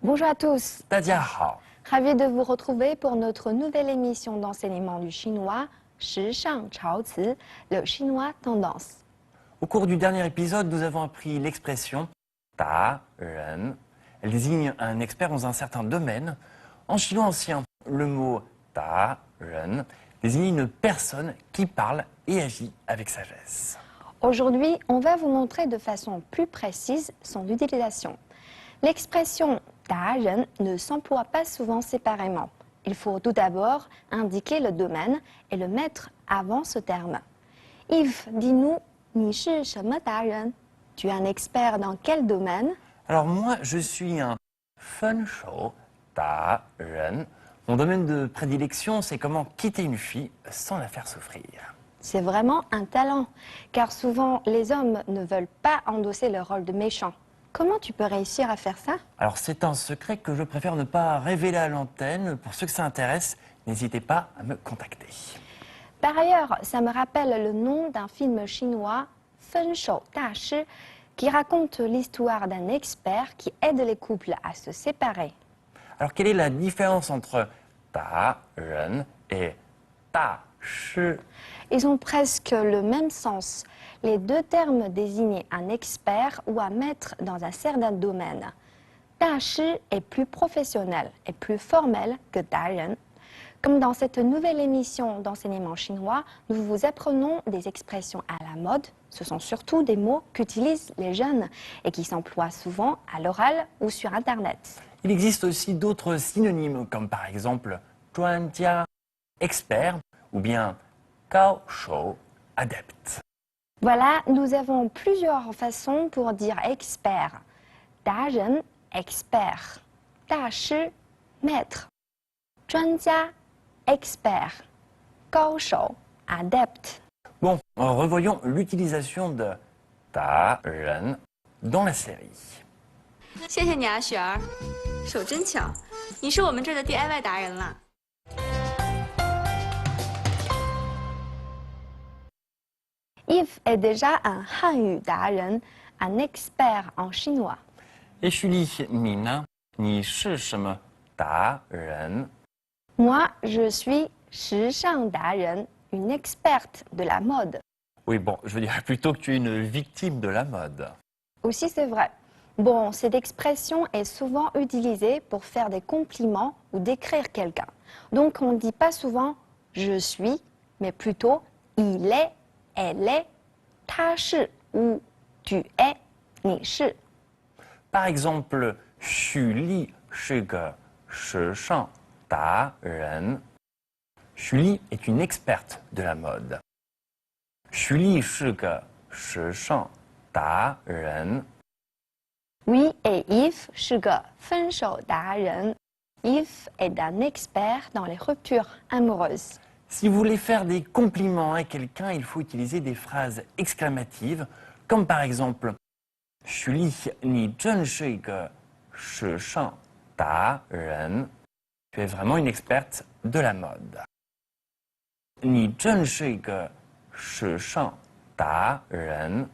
Bonjour à tous, 大家好， ravi de vous retrouver pour notre nouvelle émission d'enseignement du chinois, 时尚潮词, le chinois tendance. Au cours du dernier épisode, nous avons appris l'expression ta ren. Elle désigne un expert dans un certain domaine. En chinois ancien, le mot ta ren désigne une personne qui parle et agit avec sagesse. Aujourd'hui, on va vous montrer de façon plus précise son utilisation. L'expression 达人 ne s'emploie pas souvent séparément. Il faut tout d'abord indiquer le domaine et le mettre avant ce terme. Yves, dis-nous, 你是什么达人? Tu es un expert dans quel domaine? Alors moi, je suis un fun show ta ren. Mon domaine de prédilection, c'est comment quitter une fille sans la faire souffrir. C'est vraiment un talent, car souvent les hommes ne veulent pas endosser le rôle de méchant. Comment tu peux réussir à faire ça? Alors c'est un secret que je préfère ne pas révéler à l'antenne. Pour ceux que ça intéresse, n'hésitez pas à me contacter. Par ailleurs, ça me rappelle le nom d'un film chinois, 分手大师, qui raconte l'histoire d'un expert qui aide les couples à se séparer. Alors quelle est la différence entre ta ren et ta shi? Ils ont presque le même sens. Les deux termes désignent un expert ou un maître dans un certain domaine. 大师 est plus professionnel et plus formel que 达人. Comme dans cette nouvelle émission d'enseignement chinois, nous vous apprenons des expressions à la mode. Ce sont surtout des mots qu'utilisent les jeunes et qui s'emploient souvent à l'oral ou sur Internet. Il existe aussi d'autres synonymes comme par exemple 专家, expert, ou bien 高手, adepte. Voilà, nous avons plusieurs façons pour dire expert. 达人, expert. 大师, maître. 专家, expert. 高手, adepte. Bon, revoyons l'utilisation de ta ren dans la série. 谢谢你啊，雪儿，手真巧，你是我们这儿的 DIY 达人了。 Yves est déjà un hanyu 达人, un expert en chinois. Et Julie, 你呢？你是什么达人？ Moi, je suis 时尚达人, une experte de la mode. Oui, bon, je veux dire plutôt que tu es une victime de la mode. Aussi, c'est vrai. Bon, cette expression est souvent utilisée pour faire des compliments ou décrire quelqu'un. Donc, on ne dit pas souvent je suis, mais plutôt il est, elle est, 他是 ou tu es, 你是. Par exemple, 许丽是个时尚达人。许丽 est une experte de la mode. 许丽是个时尚达人。 Oui, et Yves 是个分手达人. Yves est un expert dans les ruptures amoureuses. Si vous voulez faire des compliments à quelqu'un, il faut utiliser des phrases exclamatives, comme par exemple 许丽，你真是一个时尚达人。Tu es vraiment une experte de la mode. 你真是一个时尚达人。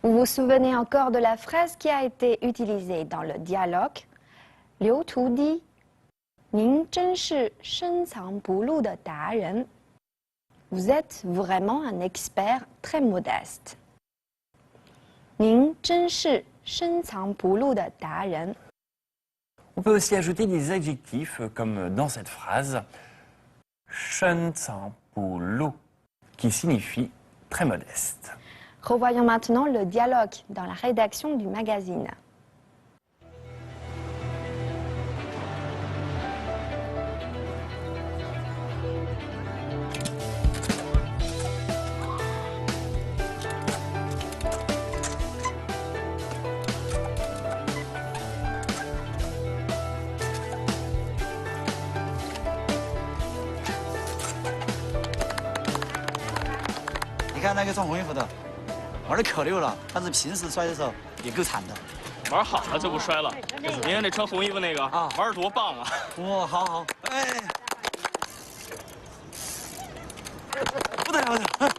Vous vous souvenez encore de la phrase qui a été utilisée dans le dialogue? Liu Tu dit, 您真是深藏不露的达人. Vous êtes vraiment un expert très modeste. 您真是深藏不露的达人. On peut aussi ajouter des adjectifs comme dans cette phrase 深藏不露 qui signifie très modeste. Revoyons maintenant le dialogue dans la rédaction du magazine. “你看那个穿红衣服的，玩的可溜了。但是平时摔的时候也够惨的。玩好了就不摔了。你看那穿红衣服那个啊，玩的多棒啊！哇，好好，哎，不得了，不得了！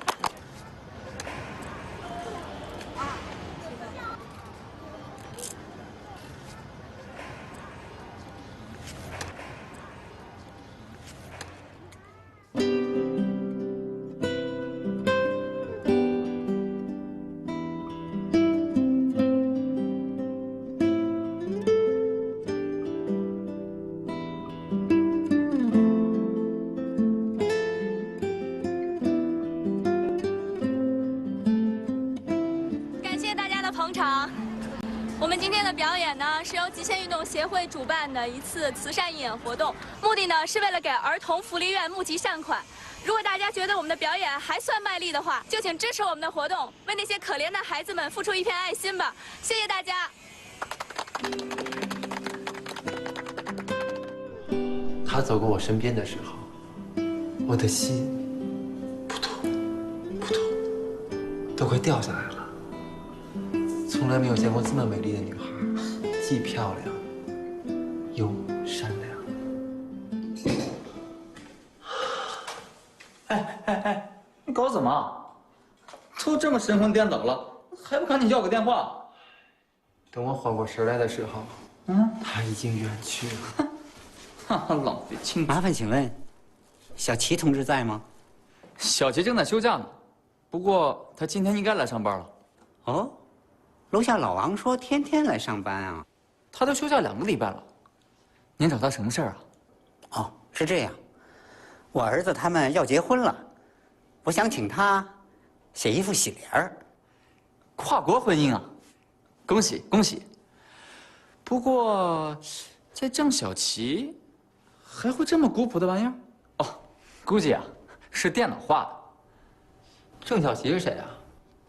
今天的表演呢，是由极限运动协会主办的一次慈善义演活动，目的呢是为了给儿童福利院募集善款。如果大家觉得我们的表演还算卖力的话，就请支持我们的活动，为那些可怜的孩子们付出一片爱心吧。谢谢大家。他走过我身边的时候，我的心扑通扑通都快掉下来了。从来没有见过这么美丽的女孩，既漂亮又善良。你搞什么？都这么神魂颠倒了，还不赶紧要个电话？等我缓过神来的时候，他已经远去了。哈哈，浪费青春。麻烦请问，小齐同志在吗？小齐正在休假呢，不过他今天应该来上班了。哦，楼下老王说天天来上班啊。他都休假2个礼拜了。您找他什么事儿啊？哦，是这样，我儿子他们要结婚了，我想请他写一副喜联儿。跨国婚姻啊，恭喜恭喜！不过，这郑小琪还会这么古朴的玩意儿？哦，估计啊是电脑画的。郑小琪是谁啊？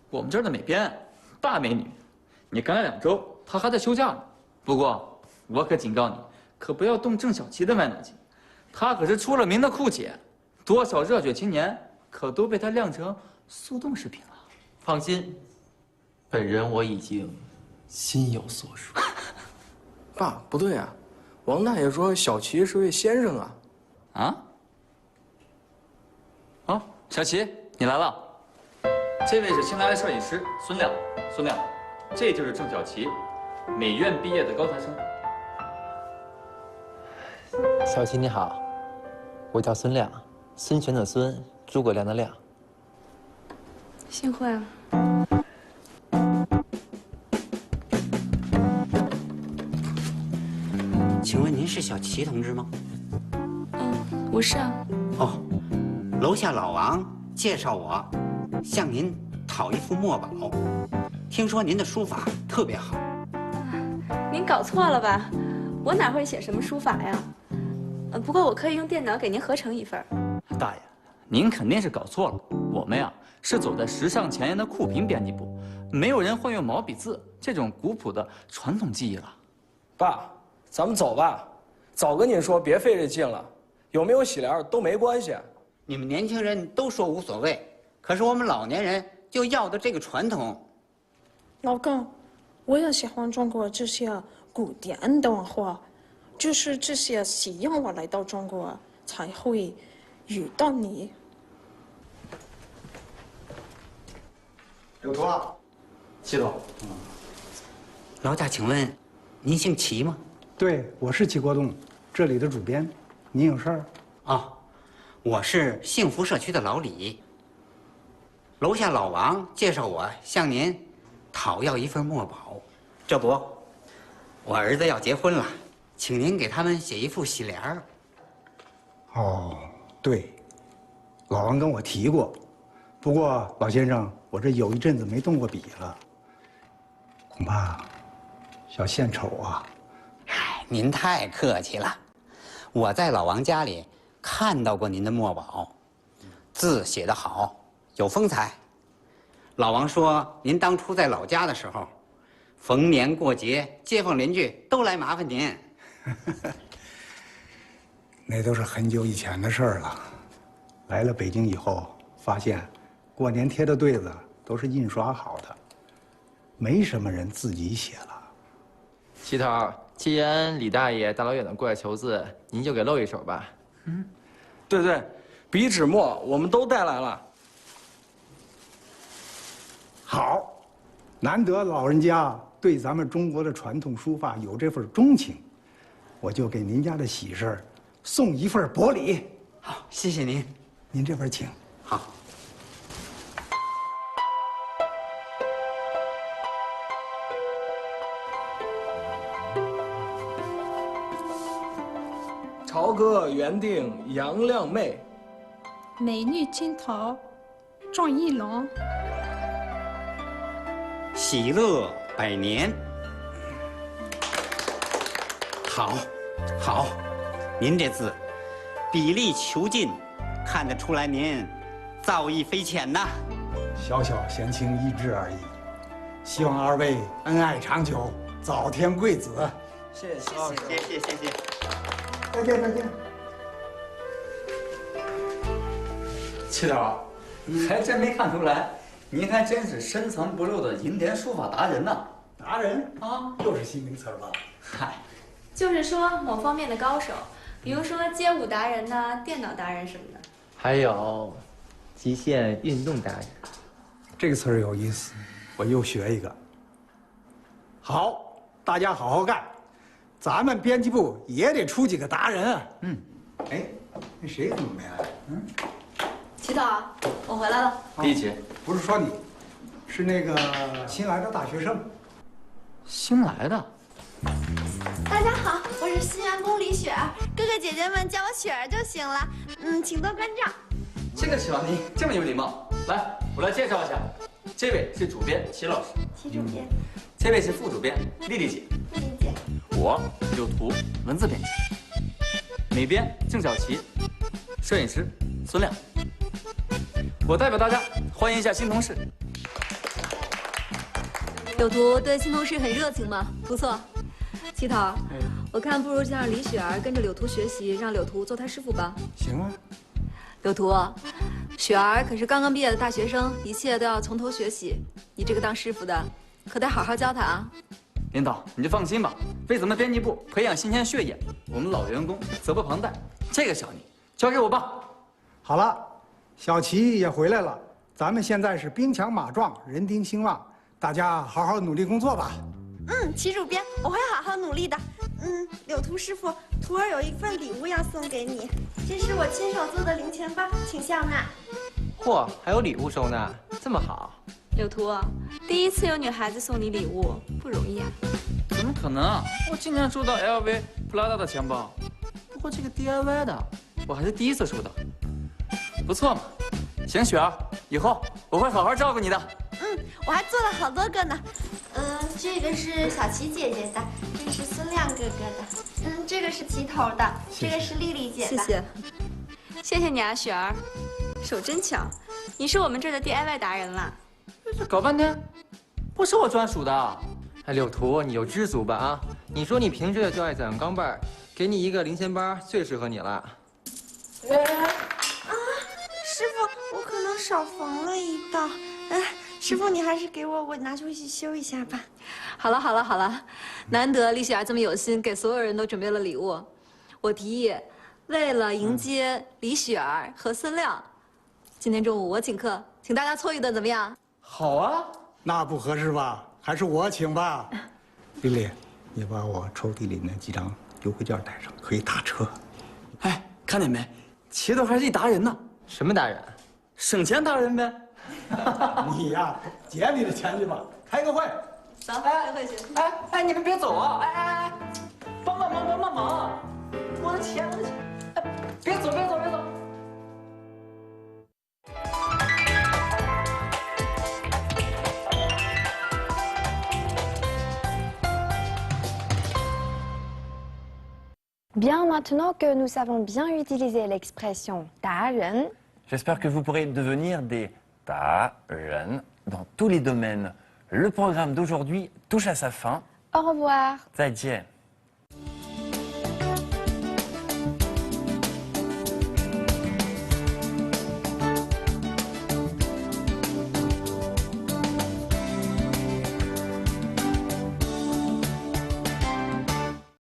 我们这儿的美编，大美女。你刚来2周，她还在休假呢。不过我可警告你，可不要动郑小琪的歪脑筋。她可是出了名的酷姐，多少热血青年可都被她晾成速冻食品了。放心，本人我已经心有所属。爸，不对啊，王大爷说小齐是位先生啊。啊？哦，小齐，你来了。这位是新来的摄影师孙亮，孙亮，这就是郑小琪，美院毕业的高材生。小齐你好，我叫孙亮，孙权的孙，诸葛亮的亮。幸会了。请问您是小齐同志吗？我是啊。哦，楼下老王介绍我向您讨一幅墨宝，听说您的书法特别好。您搞错了吧？我哪会写什么书法呀？不过我可以用电脑给您合成一份。大爷，您肯定是搞错了。我们呀是走在时尚前沿的酷评编辑部，没有人会用毛笔字这种古朴的传统技艺了。爸，咱们走吧。早跟你说别费这劲了，有没有喜联都没关系。你们年轻人都说无所谓，可是我们老年人就要的这个传统。老公，我也喜欢中国这些古典的文化，就是这些吸引我来到中国，才会遇到你。有图啊，齐总。劳驾，请问您姓齐吗？对，我是齐国栋，这里的主编。您有事儿？哦，我是幸福社区的老李。楼下老王介绍我向您讨要一份墨宝，这不，我儿子要结婚了，请您给他们写一副喜联儿。哦，对，老王跟我提过，不过老先生，我这有一阵子没动过笔了，恐怕小献丑啊。哎，您太客气了，我在老王家里看到过您的墨宝，字写得好，有风采。老王说，您当初在老家的时候，逢年过节，街坊邻居都来麻烦您。那都是很久以前的事儿了。来了北京以后，发现过年贴的对子都是印刷好的，没什么人自己写了。齐头，既然李大爷大老远的过来求字，您就给露一手吧。对对，笔纸墨我们都带来了。好，难得老人家对咱们中国的传统书法有这份钟情，我就给您家的喜事儿送一份薄礼。好，谢谢您。您这边请。好。朝歌原定杨亮妹，美女金桃，张一龙。喜乐百年。好，好，您这字笔力遒劲，看得出来您造诣非浅呐。小小闲情逸致而已，希望二位恩爱长久，早添贵子。谢谢，谢谢。再见，再见。齐头，还真没看出来，您还真是深藏不露的楹联书法达人呢。达人啊，又是新名词吧？嗨，就是说某方面的高手，比如说街舞达人呐、电脑达人什么的。还有极限运动达人。这个词儿有意思，我又学一个。好，大家好好干，咱们编辑部也得出几个达人啊。哎，那谁怎么没来？齐头，我回来了。第一节不是说你，是那个新来的大学生。新来的。大家好，我是新员工李雪儿，哥哥姐姐们叫我雪儿就行了。请多关照。这个小妮这么有礼貌，来，我来介绍一下，这位是主编齐老师，齐主编，这位是副主编丽丽姐，丽丽姐，我柳图文字编辑，美编郑小琪，摄影师孙亮。我代表大家欢迎一下新同事。柳图对新同事很热情吗？不错。齐头，我看不如就让李雪儿跟着柳图学习，让柳图做她师傅吧。行啊。柳图，雪儿可是刚刚毕业的大学生，一切都要从头学习。你这个当师傅的，可得好好教她啊。领导，你就放心吧，为咱们编辑部培养新鲜血液，我们老员工责不旁贷。这个小妮交给我吧。好了，小齐也回来了，咱们现在是兵强马壮，人丁兴旺，大家好好努力工作吧。齐主编，我会好好努力的。柳图师傅，徒儿有一份礼物要送给你，这是我亲手做的零钱包，请笑纳。嚯，还有礼物收纳，这么好。柳图，第一次有女孩子送你礼物，不容易啊。怎么可能啊！我经常收到 LV、普拉达的钱包，不过这个 DIY 的，我还是第一次收到。不错嘛，行，雪儿，以后我会好好照顾你的。我还做了好多个呢。这个是小琪姐姐的，这是孙亮哥哥的，这个是齐头的，这个是丽丽姐的。谢谢，谢谢你啊，雪儿，手真巧，你是我们这儿的 DIY 达人了。这搞半天，不是我专属的。哎，柳图，你就知足吧啊！你说你平时就爱攒钢镚儿，给你一个零钱包最适合你了。师傅，我可能少缝了一道。师傅，你还是给我拿出去修一下吧。好了，难得李雪儿这么有心，给所有人都准备了礼物。我提议，为了迎接李雪儿和孙亮，今天中午我请客，请大家凑一顿，怎么样？好啊，那不合适吧？还是我请吧。丽丽，你把我抽屉里那几张优惠券带上，可以打车。哎，看见没？齐头还是一达人呢。什么达人？省钱达人呗。你呀，捡你的钱去吧，开个会。走，开会去。哎，你们别走啊！哎，帮忙！我的钱！哎，别走！Bien, maintenant que nous savons bien utiliser l'expression 达人, j'espère que vous pourrez devenir des 达人 dans tous les domaines. Le programme d'aujourd'hui touche à sa fin. Au revoir. 再见。